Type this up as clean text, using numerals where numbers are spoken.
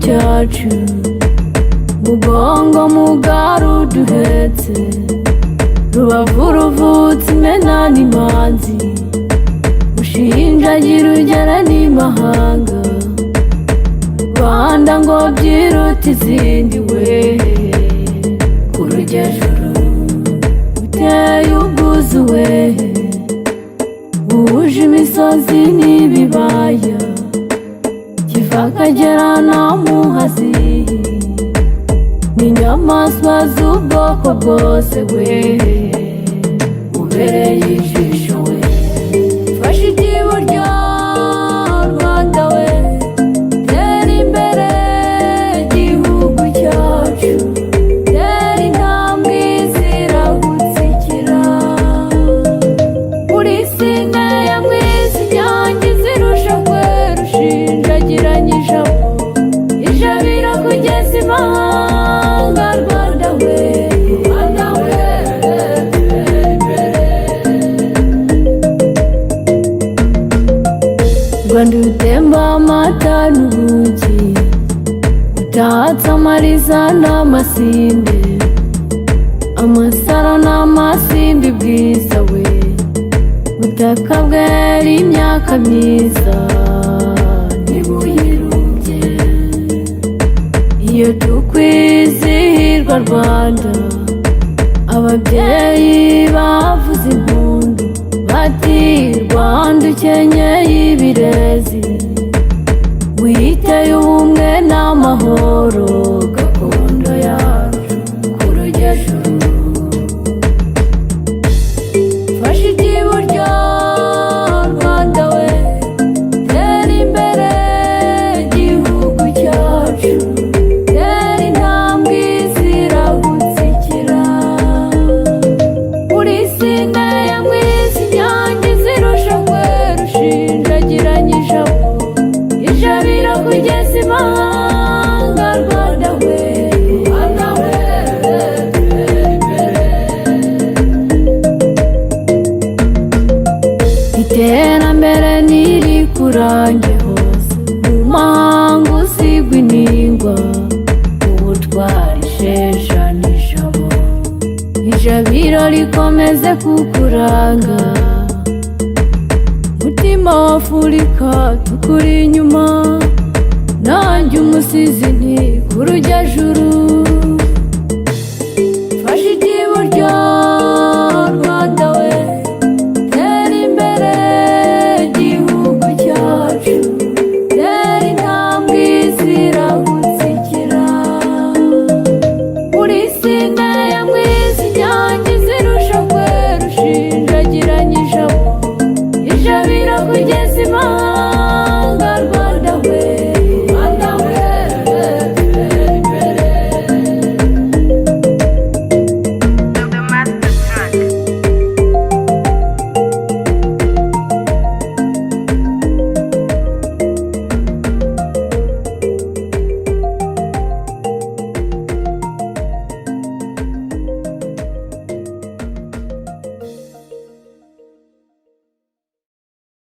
cyacu, mugongo mugari uduhetse, rubavu ruvutse imena n'imanzi, ushinjagira ugera n'imahanga, Rwanda ngo byiruta izindi we, ku rugejuru uteye ubwuzu we, wuje imisozi n'ibibaya, kiva Akagera na Muhazi, n'inyamaswa z'ubwoko bwose we, ubereye ijisho we, fashe iry'iburyo Rwanda we, tera imbere igihugu cyacu, tera intambwe ziragutsikira, uri sine ya mwisi inyange zirusha kwera, ushinjagiranye ijabo, ijabiro kugeza imahanga, Rwanda we, Rwanda we, tera imbere. Rwanda utemba amata n'ubuki, utatse amariza n'amasinde, amasaro n'amasimbi bwiza we, butaka bwera imyaka myiza ntibuyirubye, iyo tukwizihirwa Rwanda, ababyeyi bavuze impundu, bati Rwanda ukenyeye ibirezi, witeye ubumwe n'amahoro, gakondo yacu ku rugejuru, fashe iry'iburyo Rwanda we, tera imbere igihugu cyacu, tera intambwe ziragutsikira, uri sine ya mwisi inyange zirusha kwera, ushinjagiranye ijabo, ijabiro kugeza imahanga, Rwanda we, Rwanda we, tera imbere. Iterambere ntirikurange hose, mu mahanga usigwa iningwa, ubutwari isheja n'ijabo, ijabiro rikomeze kukuranga, mutima wa Afurika tukuri inyuma, nanjye umusizi nti ku rugejuru.